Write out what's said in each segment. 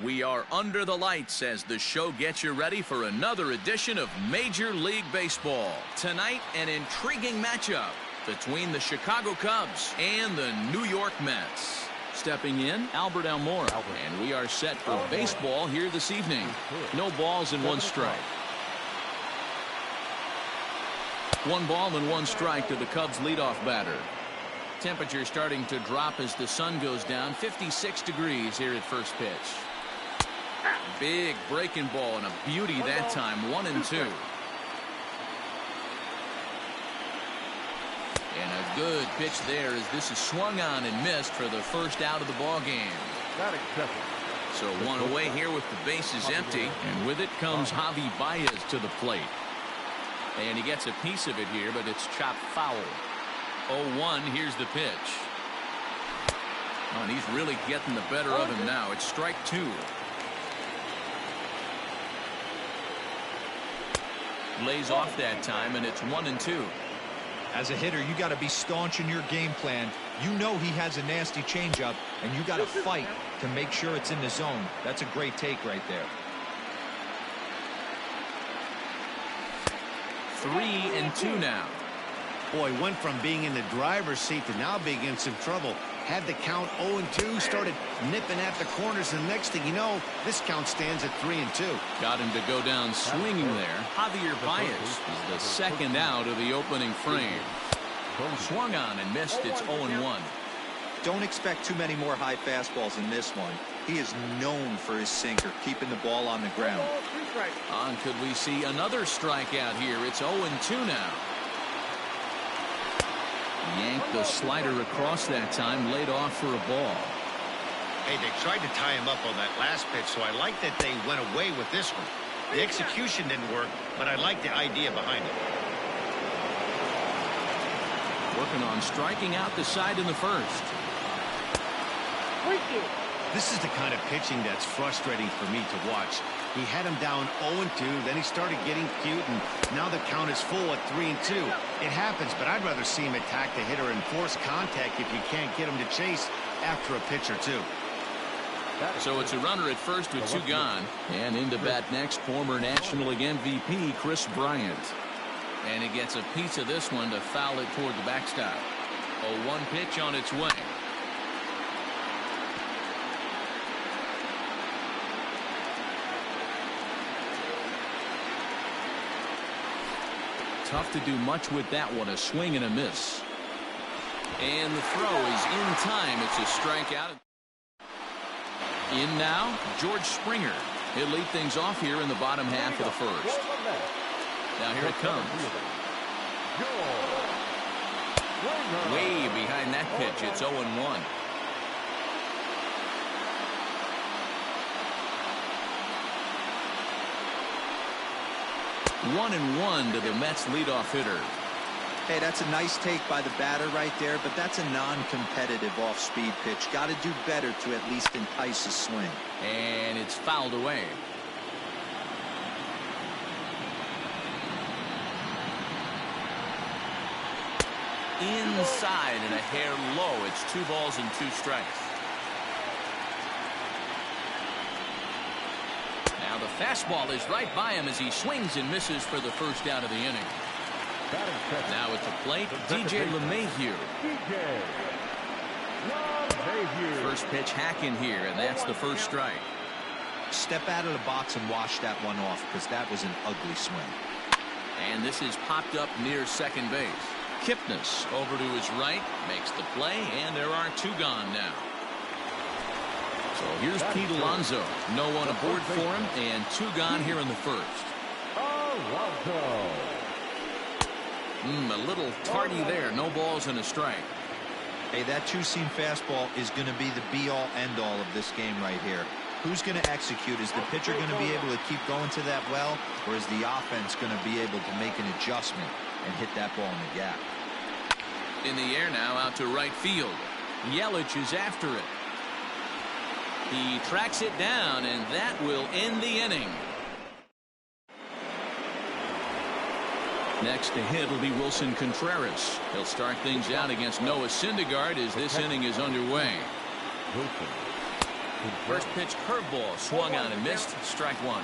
We are under the lights as the show gets you ready for another edition of Major League Baseball. Tonight, an intriguing matchup between the Chicago Cubs and the New York Mets. Stepping in, Albert Elmore. And we are set for baseball here this evening. No balls and one strike. 1 ball and 1 strike to the Cubs leadoff batter. Temperature starting to drop as the sun goes down. 56 degrees here at first pitch. Big breaking ball and a beauty that time. 1-2. And a good pitch there as this is swung on and missed for the first out of the ball game. So 1 away here with the bases empty, and with it comes Javi Baez to the plate. And he gets a piece of it here, but it's chopped foul. 0-1. Here's the pitch. Oh, and he's really getting the better of him now. It's strike 2. Lays off that time, and it's 1-2. As a hitter, you got to be staunch in your game plan. You know he has a nasty changeup, and you got to fight to make sure it's in the zone. That's a great take right there. 3-2 now. Boy, went from being in the driver's seat to now being in some trouble. Had the count 0-2, started nipping at the corners, and the next thing you know, this count stands at 3-2. Got him to go down swinging there. Javier Baez is the second out of the opening frame. Swung on and missed. It's 0-1. Don't expect too many more high fastballs in this one. He is known for his sinker, keeping the ball on the ground. Could we see another strikeout here? It's 0-2 now. Yanked the slider across that time, laid off for a ball. Hey, they tried to tie him up on that last pitch, so I like that they went away with this one. The execution didn't work, but I like the idea behind it. Working on striking out the side in the first. This is the kind of pitching that's frustrating for me to watch. He had him down 0-2, then he started getting cute, and now the count is full at 3-2. It happens, but I'd rather see him attack the hitter and force contact if you can't get him to chase after a pitch or two. So it's a runner at first with 2 gone. And into bat next, former National League MVP Chris Bryant. And he gets a piece of this one to foul it toward the backstop. 0-1 pitch on its way. Tough to do much with that one. A swing and a miss. And the throw is in time. It's a strikeout. In now, George Springer. He'll lead things off here in the bottom half of the first. Now here it comes. Way behind that pitch. It's 0-1. One and 1 to the Mets leadoff hitter. Hey, that's a nice take by the batter right there, but that's a non-competitive off-speed pitch. Got to do better to at least entice a swing. And it's fouled away. Inside and a hair low. It's 2 balls and 2 strikes. Now the fastball is right by him as he swings and misses for the first out of the inning. Now at the plate, DJ LeMahieu. First pitch hacking here, and that's the first strike. Step out of the box and wash that one off, because that was an ugly swing. And this is popped up near second base. Kipnis over to his right, makes the play, and there are 2 gone now. So here's Pete Alonso. No one aboard for him, and 2 gone here in the first. A little tardy there. No balls and a strike. Hey, that 2-seam fastball is going to be the be-all, end-all of this game right here. Who's going to execute? Is the pitcher going to be able to keep going to that well, or is the offense going to be able to make an adjustment and hit that ball in the gap? In the air now, out to right field. Yelich is after it. He tracks it down, and that will end the inning. Next to hit will be Wilson Contreras. He'll start things out against Noah Syndergaard as this inning is underway. First pitch curveball swung on and missed. Strike one.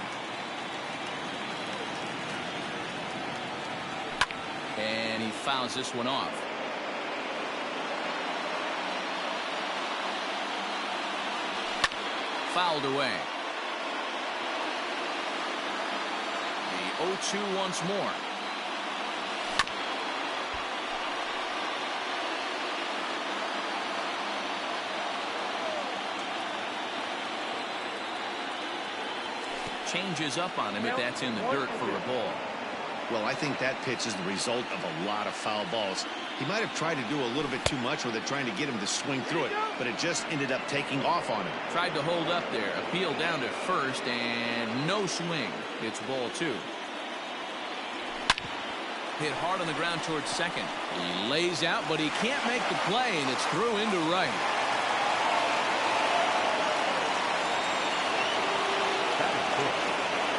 And he fouls this one off. Fouled away. The 0-2 once more. Changes up on him if that's in the dirt for a ball. Well, I think that pitch is the result of a lot of foul balls. He might have tried to do a little bit too much with it, trying to get him to swing through it, but it just ended up taking off on him. Tried to hold up there, appeal down to first, and no swing. It's ball two. Hit hard on the ground towards second. He lays out, but he can't make the play, and it's through into right.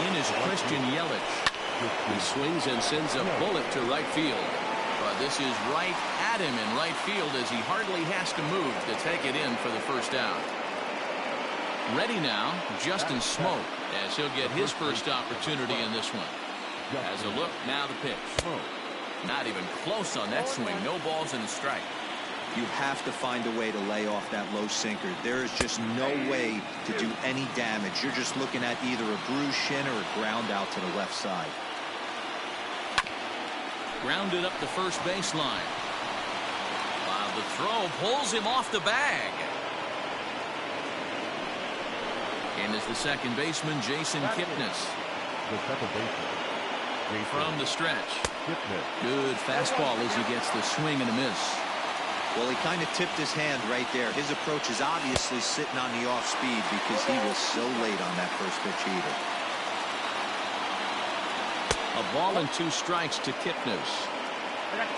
In is Christian Yelich. He swings and sends a bullet to right field. But this is right at him in right field as he hardly has to move to take it in for the first out. Ready now, Justin Smoke, as he'll get his first opportunity in this one. Has a look, now the pitch. Not even close on that swing. No balls in the strike. You have to find a way to lay off that low sinker. There is just no way to do any damage. You're just looking at either a bruised shin or a ground out to the left side. Grounded up the first baseline. While the throw pulls him off the bag. In is the second baseman, Jason Kipnis. From the stretch. Good fastball as he gets the swing and a miss. Well, he kind of tipped his hand right there. His approach is obviously sitting on the off speed because he was so late on that first pitch either. A ball and 2 strikes to Kipnis.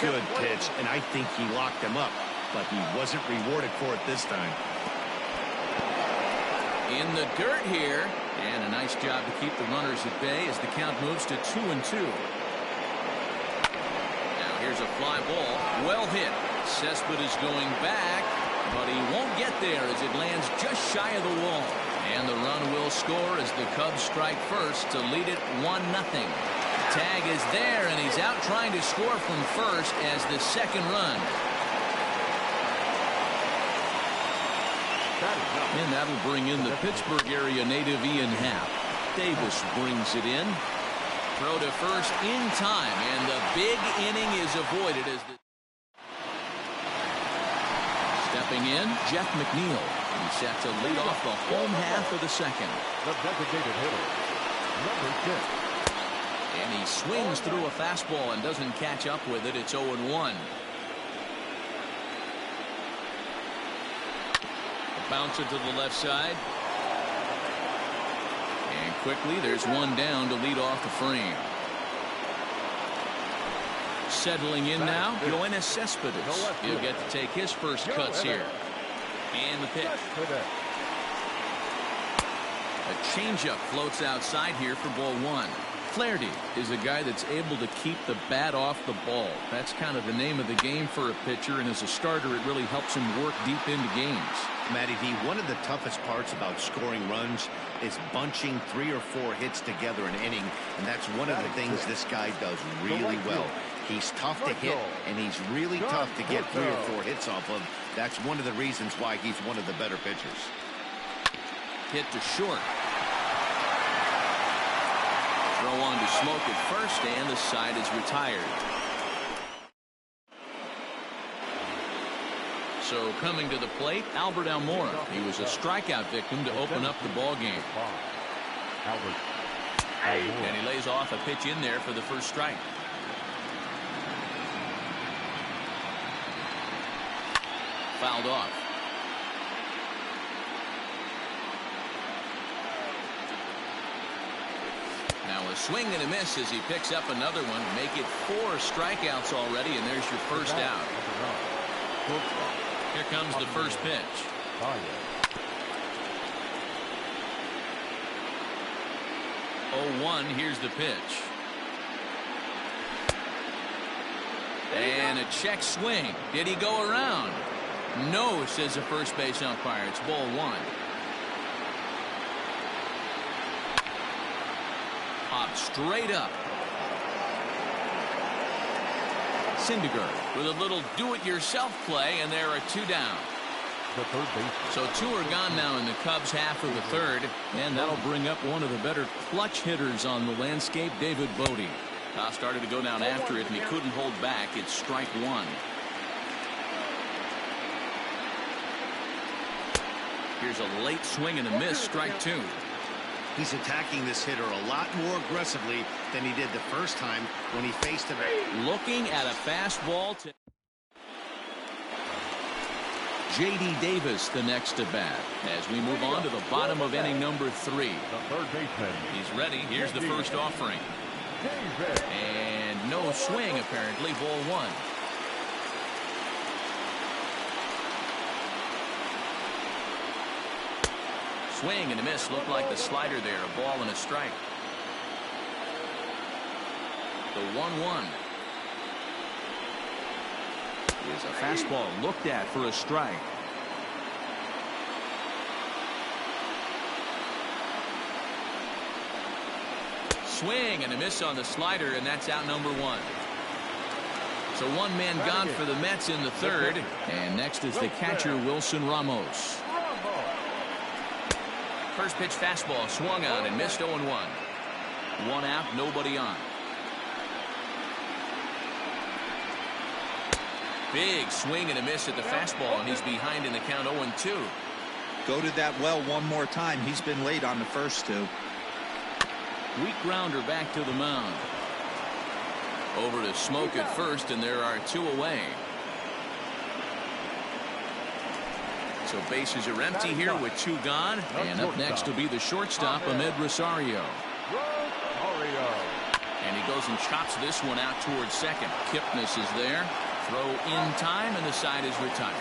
Good pitch, and I think he locked him up, but he wasn't rewarded for it this time. In the dirt here, and a nice job to keep the runners at bay as the count moves to 2-2. Now here's a fly ball, well hit. Cespedes is going back, but he won't get there as it lands just shy of the wall. And the run will score as the Cubs strike first to lead it 1-0. Tag is there, and he's out trying to score from first as the second run. And that'll bring in the Pittsburgh area native Ian Happ. Davis brings it in. Throw to first in time, and the big inning is avoided as the stepping in, Jeff McNeil. He's set to lead off the home half of the second. The designated hitter, number 10. And he swings through a fastball and doesn't catch up with it. It's 0-1. A bouncer to the left side. And quickly there's one down to lead off the frame. Settling in now, Yoenis Cespedes. He'll get to take his first cuts here. And the pitch. A changeup floats outside here for ball one. Flaherty is a guy that's able to keep the bat off the ball. That's kind of the name of the game for a pitcher, and as a starter, it really helps him work deep into games. Matty D, one of the toughest parts about scoring runs is bunching 3 or 4 hits together an inning, and that's one of the things this guy does really well. He's tough to hit, and he's really tough to get 3 or 4 hits off of. That's one of the reasons why he's one of the better pitchers. Hit to short. Throw on to Smoke at first, and the side is retired. So coming to the plate, Albert Almora. He was a strikeout victim to open up the ball game. And he lays off a pitch in there for the first strike. Fouled off. Now a swing and a miss as he picks up another one. Make it 4 strikeouts already, and there's your first out. Here comes the first pitch. 0-1, here's the pitch. And a check swing. Did he go around? No, says the first base umpire. It's ball 1. popped straight up. Syndergaard with a little do-it-yourself play, and there are 2 down. The third baseman. So 2 are gone now in the Cubs half of the third, and that'll bring up one of the better clutch hitters on the landscape, David Bodie. Started to go down after it, and he couldn't hold back. It's strike 1. Here's a late swing and a miss, strike 2. He's attacking this hitter a lot more aggressively than he did the first time when he faced him. Looking at a fastball to J.D. Davis, the next to bat, as we move on to the bottom of inning number 3. The third baseman. He's ready. Here's the first offering. And no swing, apparently. Ball 1. Swing and a miss. Looked like the slider there. A ball and a strike. The 1-1 is a fastball looked at for a strike. Swing and a miss on the slider, and that's out number 1. So 1 man gone for the Mets in the third, and next is the catcher Wilson Ramos. First pitch fastball swung on and missed. 0-1. 1 out, nobody on. Big swing and a miss at the fastball, and he's behind in the count. 0-2. Go to that well one more time. He's been late on the first 2. Weak grounder back to the mound. Over to Smoke at first, and there are 2 away. So bases are empty here with 2 gone. And up next will be the shortstop, Ahmed Rosario. And he goes and chops this one out towards second. Kipnis is there. Throw in time, and the side is retired.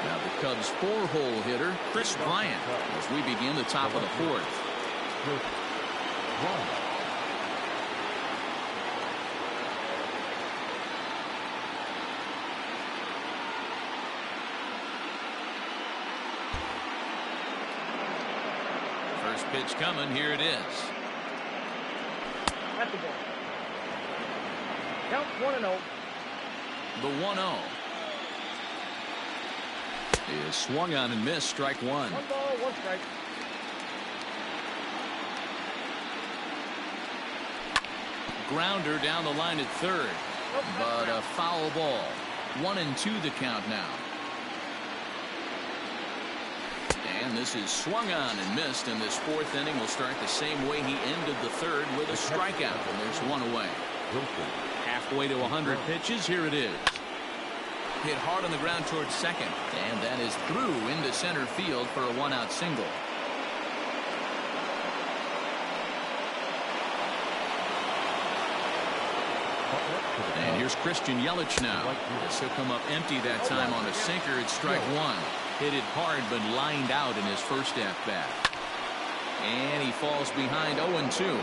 Now the Cubs' 4-hole hitter, Chris Bryant, as we begin the top of the 4th. First pitch coming. Here it is. At the ball. Count 1-0. The 1-0 is swung on and missed. Strike 1. 1 ball, 1 strike. Grounder down the line at third, but a foul ball. 1-2 the count now. And this is swung on and missed, and this 4th inning will start the same way he ended the third, with a strikeout, and there's 1 away. Halfway to 100 pitches. Here it is. Hit hard on the ground towards second, and that is through into center field for a 1-out single. And here's Christian Yelich now. This will come up empty that time on a sinker. It's strike 1. Hit it hard, but lined out in his first at-bat. And he falls behind. 0-2.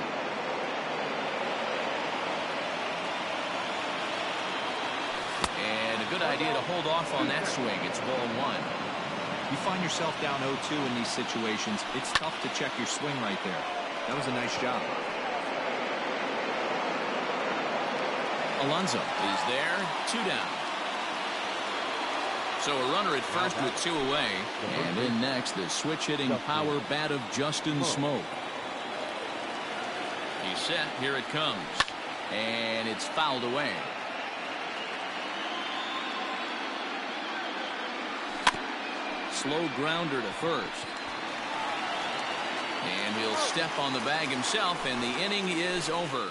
And a good idea to hold off on that swing. It's ball 1. You find yourself down 0-2 in these situations, it's tough to check your swing right there. That was a nice job. Alonso is there. 2 down. So a runner at first with 2 away. And in next, the switch-hitting power bat of Justin Smoke. He's set. Here it comes. And it's fouled away. Slow grounder to first. And he'll step on the bag himself, and the inning is over.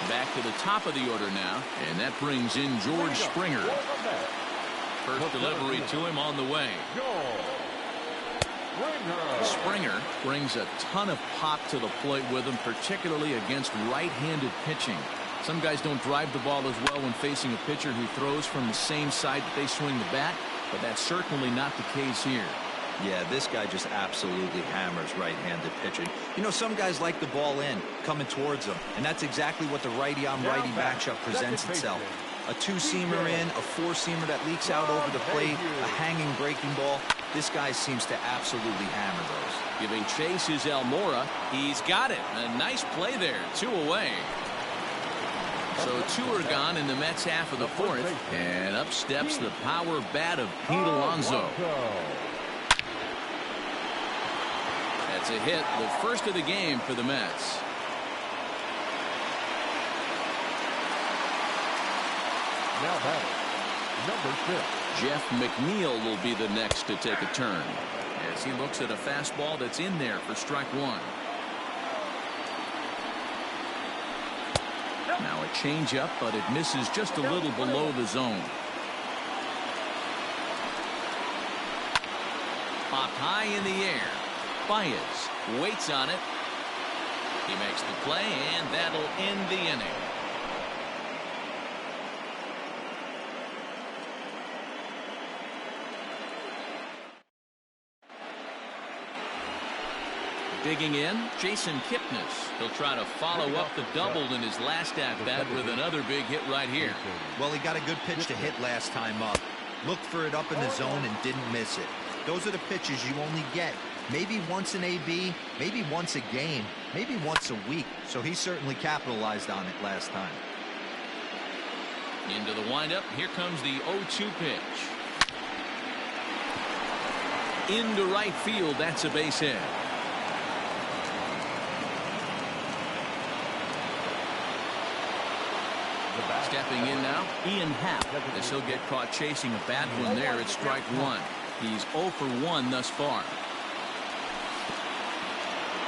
Back to the top of the order now, and that brings in George Springer. First delivery to him on the way. Springer brings a ton of pop to the plate with him, particularly against right-handed pitching. Some guys don't drive the ball as well when facing a pitcher who throws from the same side that they swing the bat, but that's certainly not the case here. Yeah, this guy just absolutely hammers right-handed pitching. You know, some guys like the ball in, coming towards them, and that's exactly what the righty-on-righty matchup presents itself. A two-seamer in, a four-seamer that leaks out over the plate, a hanging breaking ball. This guy seems to absolutely hammer those. Giving chase is Almora. He's got it. A nice play there. 2 away. So 2 are gone in the Mets half of the fourth. And up steps the power bat of Pete Alonso. That's a hit, the first of the game for the Mets. Now batting, number 6. Jeff McNeil will be the next to take a turn as he looks at a fastball that's in there for strike 1. Now a changeup, but it misses just a little below the zone. Popped high in the air. Baez waits on it. He makes the play, and that'll end the inning. Digging in, Jason Kipnis. He'll try to follow up the double in his last at-bat with another big hit right here. Well, he got a good pitch to hit last time up. Looked for it up in the zone and didn't miss it. Those are the pitches you only get maybe once in AB, maybe once a game, maybe once a week. So he certainly capitalized on it last time. Into the windup. Here comes the 0-2 pitch. Into right field. That's a base hit. Stepping in now, Ian Happ, as he'll get caught chasing a bad one there at strike 1. He's 0 for 1 thus far.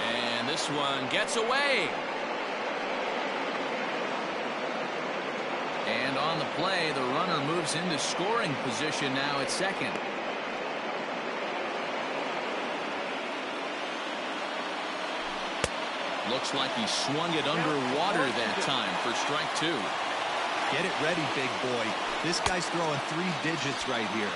And this one gets away. And on the play, the runner moves into scoring position now at second. Looks like he swung it underwater that time for strike 2. Get it ready, big boy. This guy's throwing 3 digits right here.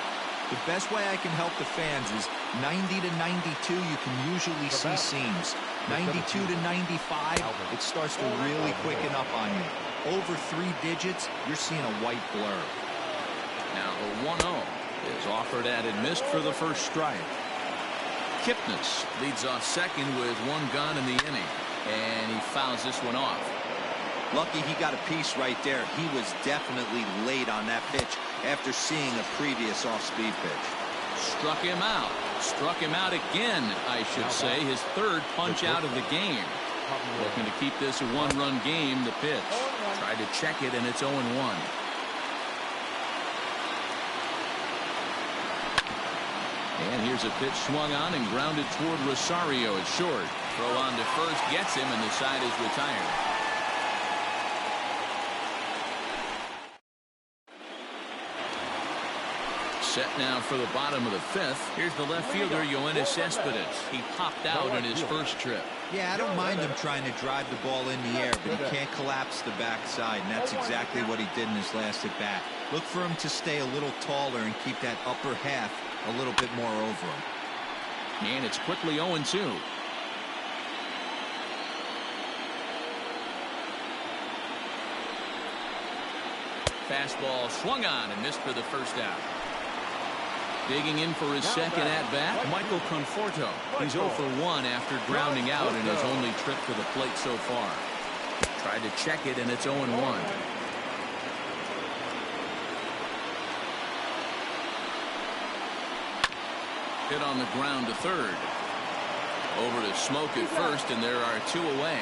The best way I can help the fans is 90 to 92. You can usually see seams. 92 to 95, it starts to really quicken up on you. Over 3 digits, you're seeing a white blur. Now the 1-0 is offered at and missed for the first strike. Kipnis leads off second with 1 gone in the inning, and he fouls this one off. Lucky he got a piece right there. He was definitely late on that pitch after seeing a previous off-speed pitch. Struck him out. Struck him out again, I should say. His 3rd punch out of the game. Looking to keep this a 1-run game. The pitch. Tried to check it, and it's 0-1. And here's a pitch swung on and grounded toward Rosario at short. Throw on to first gets him, and the side is retired. Set now for the bottom of the 5th. Here's the left fielder, Yoenis Cespedes. He popped out in his first trip. Yeah, I don't mind him trying to drive the ball in the air, but he can't collapse the backside, and that's exactly what he did in his last at bat. Look for him to stay a little taller and keep that upper half a little bit more over him. And it's quickly 0-2. Fastball swung on and missed for the first out. Digging in for his second at-bat, Michael Conforto. He's 0 for 1 after grounding out in his only trip to the plate so far. Tried to check it, and it's 0-1. Hit on the ground to third. Over to Smoke at first, and there are 2 away.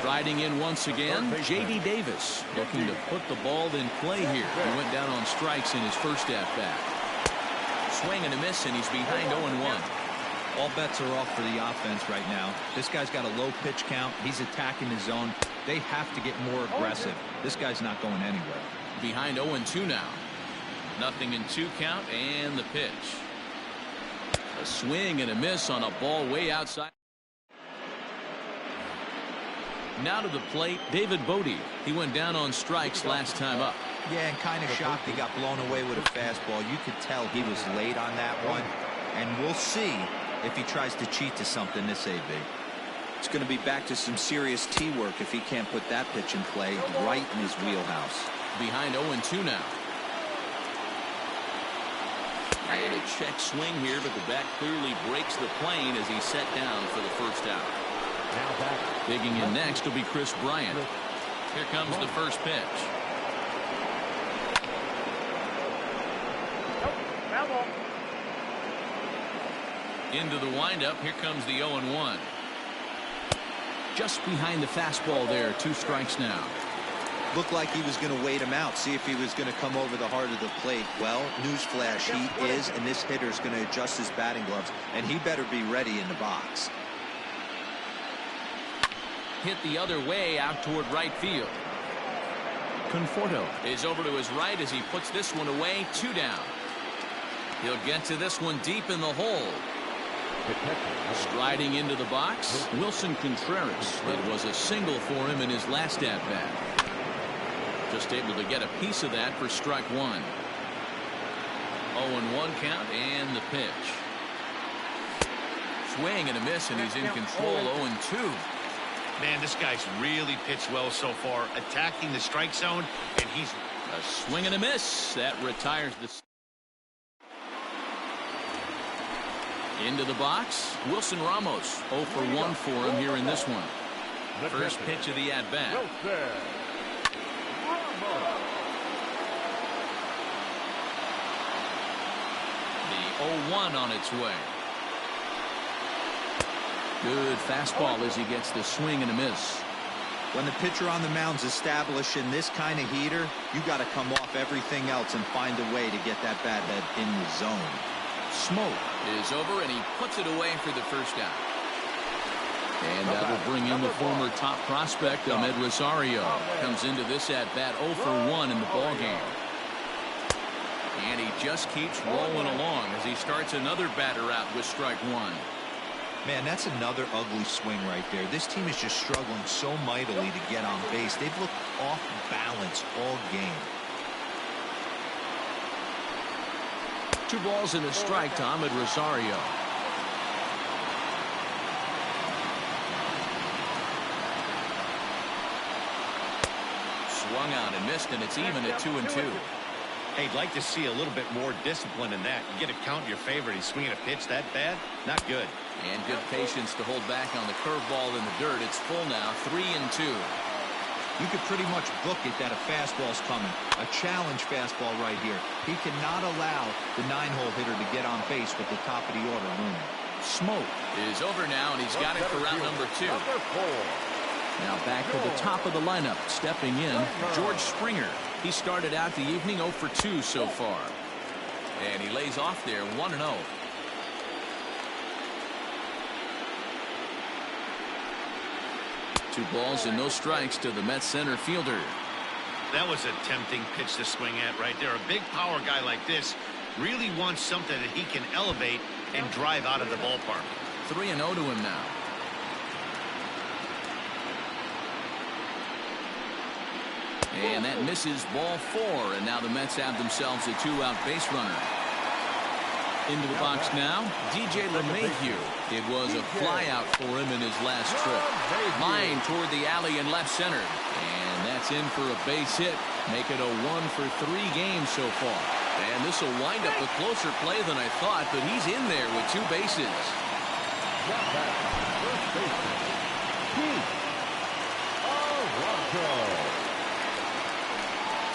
Riding in once again, J.D. Davis, looking to put the ball in play here. He went down on strikes in his first at-bat. Swing and a miss, and he's behind 0-1. All bets are off for the offense right now. This guy's got a low pitch count. He's attacking his zone. They have to get more aggressive. This guy's not going anywhere. Behind 0-2 now. Nothing in 2 count, and the pitch. A swing and a miss on a ball way outside. Now to the plate, David Bodie. He went down on strikes last time up. Yeah, and kind of shocked he got blown away with a fastball. You could tell he was late on that one. And we'll see if he tries to cheat to something this AB. It's going to be back to some serious tee work if he can't put that pitch in play right in his wheelhouse. Behind 0-2 now. And a check swing here, but the bat clearly breaks the plane as he's set down for the first out. Digging in next will be Chris Bryant. Here comes the first pitch. Into the windup. Here comes the 0-1. Just behind the fastball there. 2 strikes now. Looked like he was going to wait him out, see if he was going to come over the heart of the plate. Well, newsflash, he is, and this hitter is going to adjust his batting gloves, and he better be ready in the box. Hit the other way out toward right field. Conforto is over to his right as he puts this one away. 2 down. He'll get to this one deep in the hole. Striding into the box, Wilson Contreras. It was a single for him in his last at-bat. Just able to get a piece of that for strike 1. 0-1 count and the pitch. Swing and a miss, and he's in control. 0-2. Man, this guy's really pitched well so far, attacking the strike zone, and he's a swing and a miss. That retires the. Into the box, Wilson Ramos. 0 for 1 for him here in this one. First pitch of the at-bat. The 0-1 on its way. Good fastball as he gets the swing and a miss. When the pitcher on the mound's establishing this kind of heater, you got to come off everything else and find a way to get that bat head in the zone. Smoke is over, and he puts it away for the first out. And that will bring in the former top prospect, Ahmed Rosario. Comes into this at-bat 0 for 1 in the ballgame. And he just keeps rolling along as he starts another batter out with strike 1. Man, that's another ugly swing right there. This team is just struggling so mightily to get on base. They've looked off balance all game. 2 balls and a strike to Ahmed Rosario. Swung on and missed, and it's even at 2-2. Hey, I'd like to see a little bit more discipline in that. You get a count in your favor. He's swinging a pitch that bad? Not good. And good patience to hold back on the curveball in the dirt. It's full now, 3-2. You could pretty much book it that a fastball's coming. A challenge fastball right here. He cannot allow the 9-hole hitter to get on base with the top of the order looming. Smoke is over now, and he's got it for round number 2. Now back to the top of the lineup. Stepping in, George Springer. He started out the evening 0 for 2 so far. And he lays off there 1-0. 2 balls and no strikes to the Mets center fielder. That was a tempting pitch to swing at right there. A big power guy like this really wants something that he can elevate and drive out of the ballpark. 3-0 to him now. And that misses ball 4, and now the Mets have themselves a 2-out base runner. Into the box now, DJ LeMahieu. It was a flyout for him in his last trip. Line toward the alley in left center. And that's in for a base hit. Make it a 1 for 3 games so far. And this will wind up a closer play than I thought, but he's in there with 2 bases.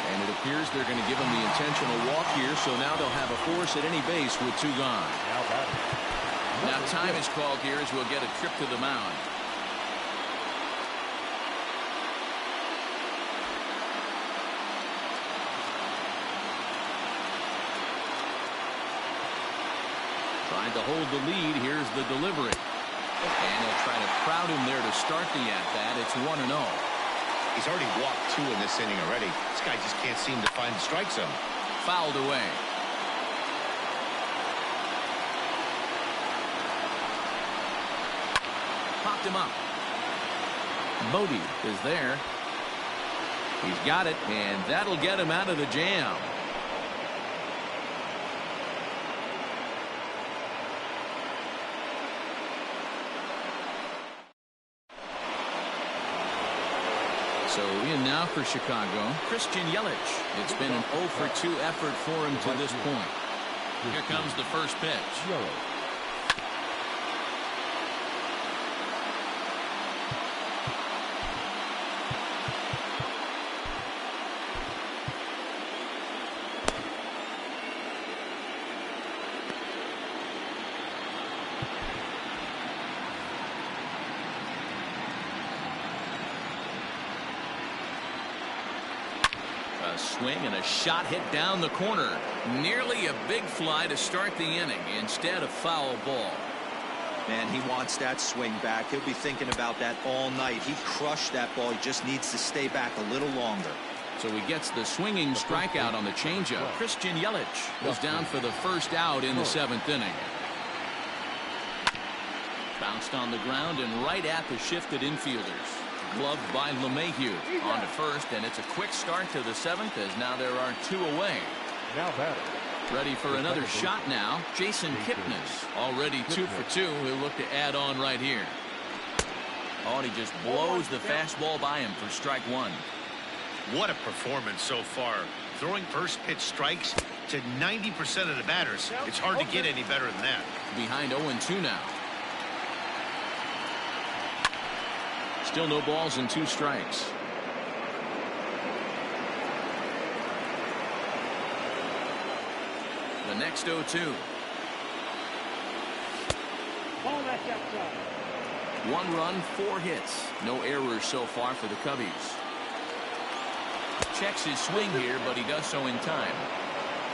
And it appears they're going to give him the intentional walk here, so now they'll have a force at any base with 2 gone. Now time is called here as we'll get a trip to the mound. Trying to hold the lead. Here's the delivery. And he'll try to crowd him there to start the at-bat. It's 1-0. He's already walked 2 in this inning already. This guy just can't seem to find the strike zone. Fouled away. Popped him up. Bodie is there. He's got it, and that'll get him out of the jam. So in now for Chicago, Christian Yelich. It's been an 0 for 2 effort for him to this point. Here comes the first pitch. A swing and a shot hit down the corner. Nearly a big fly to start the inning. Instead, a foul ball. Man, he wants that swing back. He'll be thinking about that all night. He crushed that ball. He just needs to stay back a little longer. So he gets the swinging strikeout on the changeup. Christian Yelich goes down for the first out in the 7th inning. Bounced on the ground and right at the shifted infielders. Gloved by LeMahieu on to first, and it's a quick start to the 7th as now there are 2 away. Now batter. Ready for another shot now. Jason Kipnis already 2 for 2. He'll look to add on right here. Oh, and he just blows the fastball by him for strike 1. What a performance so far. Throwing first pitch strikes to 90% of the batters. It's hard to get any better than that. Behind 0-2 now. Still no balls and 2 strikes. The next 0-2. Ball that's outside. 1 run, 4 hits. No errors so far for the Cubbies. Checks his swing here, but he does so in time.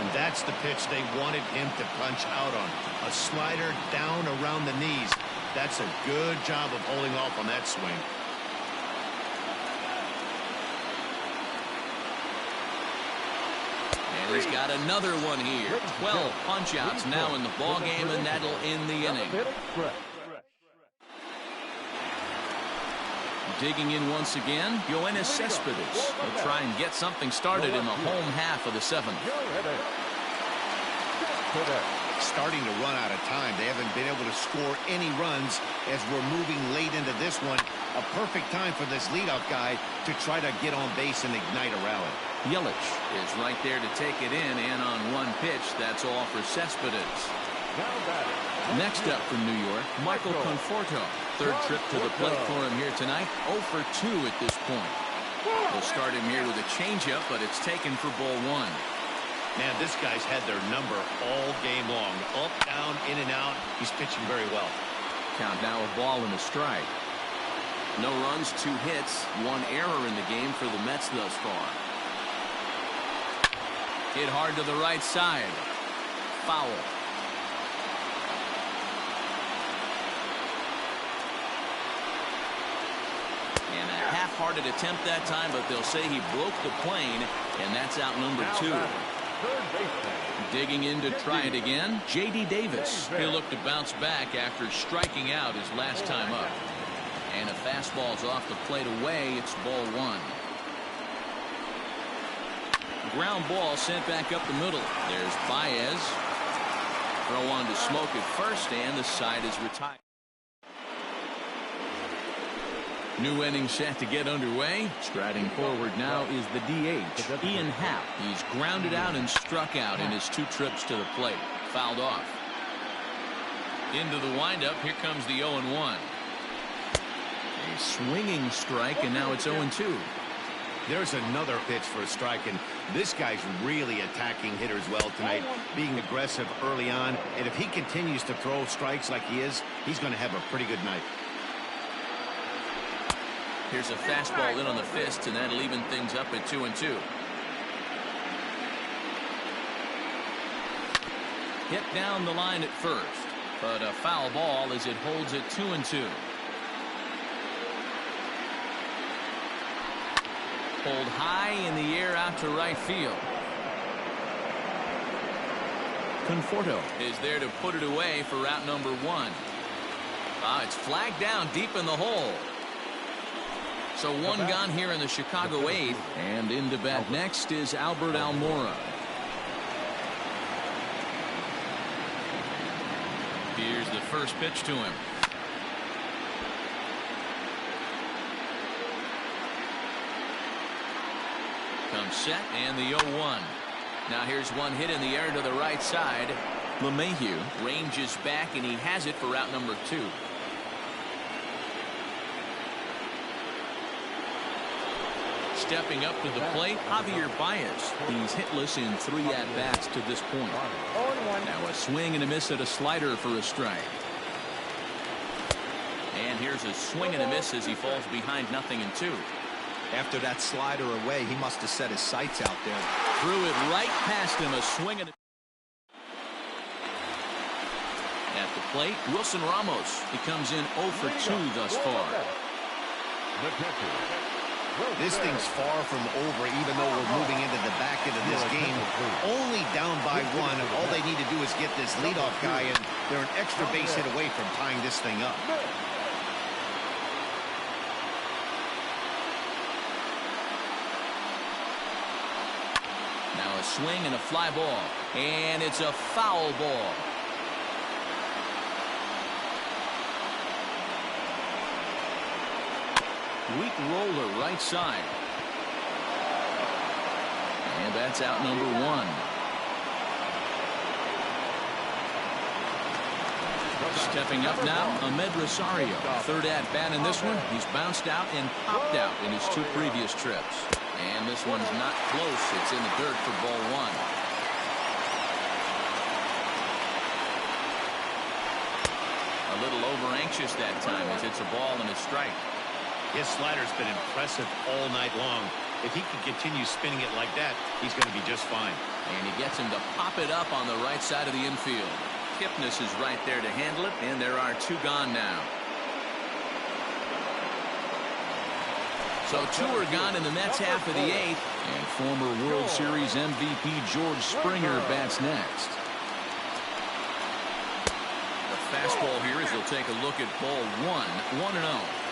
And that's the pitch they wanted him to punch out on. A slider down around the knees. That's a good job of holding off on that swing. And he's got another one here. 12 punch-outs now in the ball game, and that'll end the inning. Digging in once again, Yoenis Cespedes will try and get something started in the home half of the 7th. Starting to run out of time. They haven't been able to score any runs as we're moving late into this one. A perfect time for this leadoff guy to try to get on base and ignite a rally. Yelich is right there to take it in, and on 1 pitch, that's all for Cespedes. Next up from New York, Michael Conforto. 3rd trip to the plate for him here tonight. 0 for 2 at this point. We'll start him here with a changeup, but it's taken for ball 1. Man, this guy's had their number all game long. Up, down, in and out. He's pitching very well. Count now a ball and a strike. No runs, 2 hits, 1 error in the game for the Mets thus far. Hit hard to the right side. Foul. And a half-hearted attempt that time, but they'll say he broke the plane, and that's out number 2. Digging in to try it again, J.D. Davis. He'll look to bounce back after striking out his last time up. And a fastball's off the plate away. It's ball 1. Ground ball sent back up the middle. There's Baez. Throw on to smoke at first, and the side is retired. New inning set to get underway. Striding forward now is the DH, Ian Happ. He's grounded out and struck out in his 2 trips to the plate. Fouled off. Into the windup. Here comes the 0-1. A swinging strike, and now it's 0-2. There's another pitch for a strike, and this guy's really attacking hitters well tonight, being aggressive early on, and if he continues to throw strikes like he is, he's going to have a pretty good night. Here's a fastball in on the fist, and that'll even things up at 2-2. Hit down the line at first, but a foul ball as it holds at 2-2. Pulled high in the air out to right field. Conforto is there to put it away for route number 1. It's flagged down deep in the hole. So one gone here in the Chicago 8th, and into bat next is Albert Almora. Here's the first pitch to him. Comes set, and the 0-1. Now here's one hit in the air to the right side. LeMahieu ranges back, and he has it for route number 2. Stepping up to the plate, Javier Baez. He's hitless in 3 at-bats to this point. Now a swing and a miss at a slider for a strike. And here's a swing and a miss as he falls behind 0-2. After that slider away, he must have set his sights out there. Threw it right past him. A swing and a... At the plate, Wilson Ramos. He comes in 0 for 2 thus far. This thing's far from over, even though we're moving into the back end of this game. Only down by 1. All they need to do is get this leadoff guy, and they're an extra base hit away from tying this thing up. Now a swing and a fly ball, and it's a foul ball. Weak roller right side. And that's out number 1. Stepping up now, Ahmed Rosario. Third at bat in this one. He's bounced out and popped out in his 2 previous trips. And this one's not close. It's in the dirt for ball 1. A little over anxious that time as it's a ball and a strike. His slider's been impressive all night long. If he can continue spinning it like that, he's going to be just fine. And he gets him to pop it up on the right side of the infield. Kipnis is right there to handle it, and there are 2 gone now. So 2 are gone in the Mets half of the 8th, and former World Series MVP George Springer bats next. The fastball here as he'll take a look at ball 1, 1-0.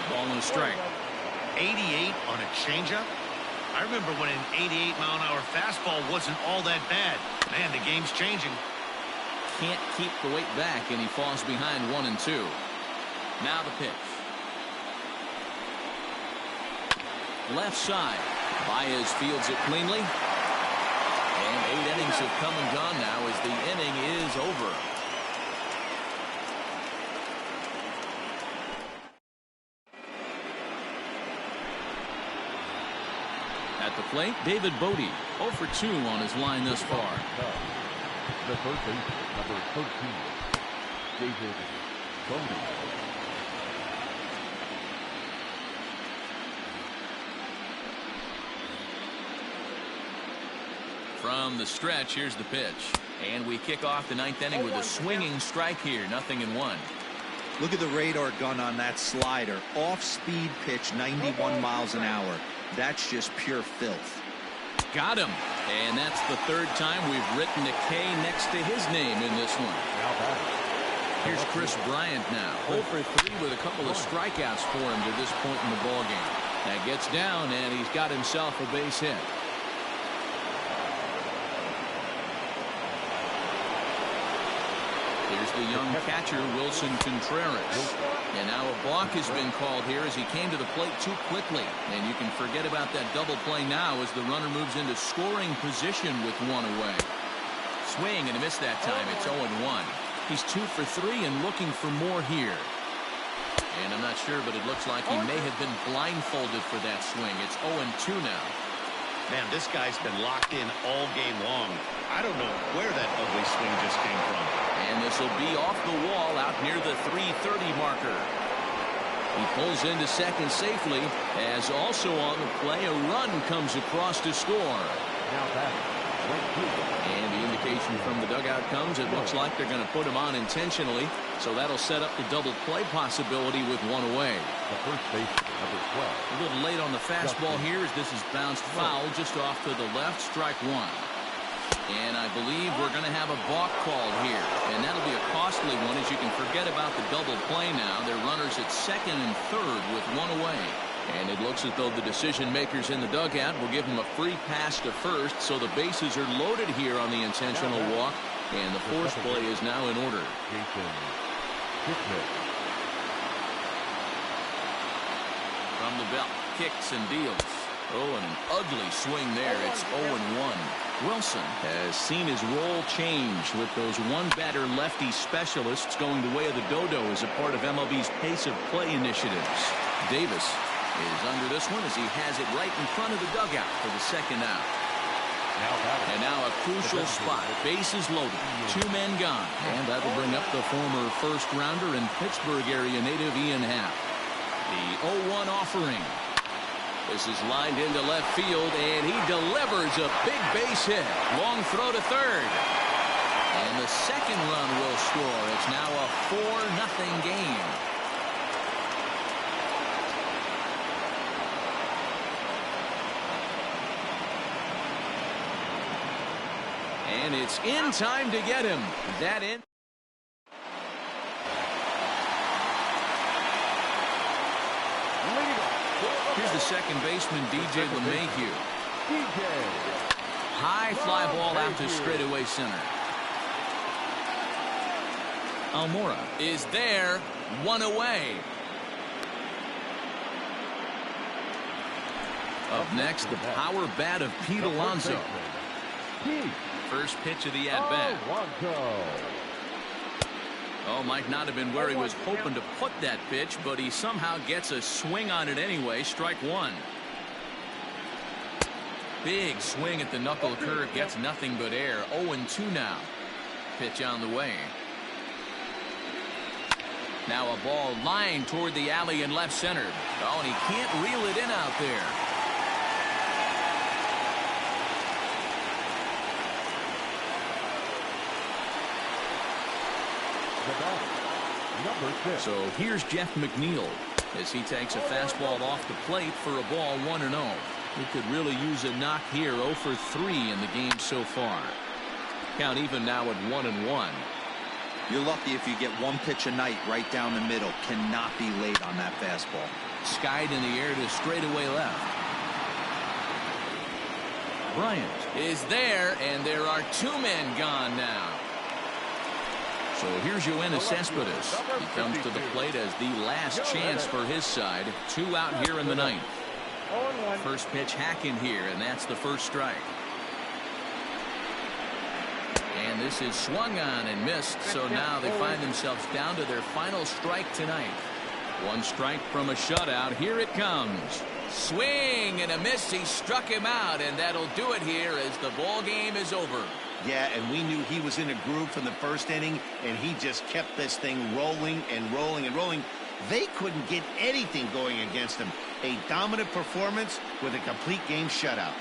Ball and a strike. 88 on a changeup. I remember when an 88-mile-an-hour fastball wasn't all that bad. Man, the game's changing. Can't keep the weight back, and he falls behind 1-2. Now the pitch. Left side. Baez fields it cleanly. And 8 innings have come and gone now as the inning is over. At the plate, David Bodie, 0 for 2 on his line thus far. The first base, number 13, David Bodie. From the stretch, here's the pitch. And we kick off the 9th inning with a swinging strike here, 0-1. Look at the radar gun on that slider. Off-speed pitch, 91 miles an hour. That's just pure filth. Got him. And that's the 3rd time we've written a K next to his name in this one. Here's Chris Bryant now. 0 for 3 with a couple of strikeouts for him to this point in the ballgame. That gets down, and he's got himself a base hit. Here's the young catcher, Wilson Contreras. And now a balk has been called here as he came to the plate too quickly. And you can forget about that double play now as the runner moves into scoring position with 1 away. Swing and a miss that time. It's 0-1. He's 2 for 3 and looking for more here. And I'm not sure, but it looks like he may have been blindfolded for that swing. It's 0-2 now. Man, this guy's been locked in all game long. I don't know where that ugly swing just came from. And this will be off the wall out near the 330 marker. He pulls into second safely as also on the play a run comes across to score. Now batting. And the indication from the dugout comes it looks like they're going to put him on intentionally. So that'll set up the double play possibility with 1 away. The first base, number 12. A little late on the fastball here as this is bounced foul just off to the left. Strike 1. And I believe we're going to have a balk called here. And that'll be a costly one, as you can forget about the double play now. They're runners at second and third with one away. And it looks as though the decision makers in the dugout will give him a free pass to first. So the bases are loaded here on the intentional walk. And the force play is now in order. From the belt, kicks and deals. Oh, and an ugly swing there. It's 0-1. Wilson has seen his role change with those one-batter lefty specialists going the way of the dodo as a part of MLB's pace of play initiatives. Davis is under this one as he has it right in front of the dugout for the second out. And now a crucial spot. Bases loaded. 2 men gone. And that'll bring up the former first-rounder and Pittsburgh area native Ian Happ. The 0-1 offering. This is lined into left field, and he delivers a big base hit. Long throw to third. And the second run will score. It's now a 4-0 game. And it's in time to get him. That in. Here's the second baseman, DJ LeMahieu. High fly ball out to straightaway center. Almora is there, 1 away. Up next, the power bat of Pete Alonso. First pitch of the at-bat. Oh, might not have been where he was hoping to put that pitch, but he somehow gets a swing on it anyway. Strike one. Big swing at the knuckle curve, gets nothing but air. 0-2 now. Pitch on the way. Now a ball lined toward the alley in left center. Oh, and he can't reel it in out there. So here's Jeff McNeil as he takes a fastball off the plate for a ball 1-0. He could really use a knock here. 0 for 3 in the game so far. Count even now at 1-1. You're lucky if you get one pitch a night right down the middle. Cannot be late on that fastball. Skied in the air to straightaway left. Bryant is there, and there are 2 men gone now. So here's Yoenis Cespedes. He comes to the plate as the last chance for his side. 2 out here in the ninth. First pitch hack in here, and that's the first strike. And this is swung on and missed, so now they find themselves down to their final strike tonight. 1 strike from a shutout. Here it comes. Swing and a miss. He struck him out, and that'll do it here as the ball game is over. Yeah, and we knew he was in a groove from the first inning, and he just kept this thing rolling and rolling and rolling. They couldn't get anything going against him. A dominant performance with a complete game shutout.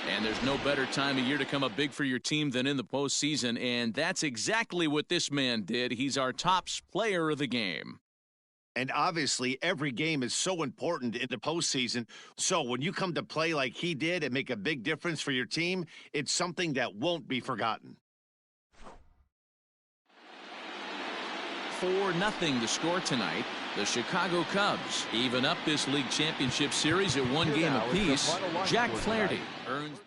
And there's no better time of year to come up big for your team than in the postseason, and that's exactly what this man did. He's our top player of the game. And obviously, every game is so important in the postseason. So when you come to play like he did and make a big difference for your team, it's something that won't be forgotten. 4-0 to score tonight. The Chicago Cubs even up this league championship series at 1 game apiece. Jack Flaherty earns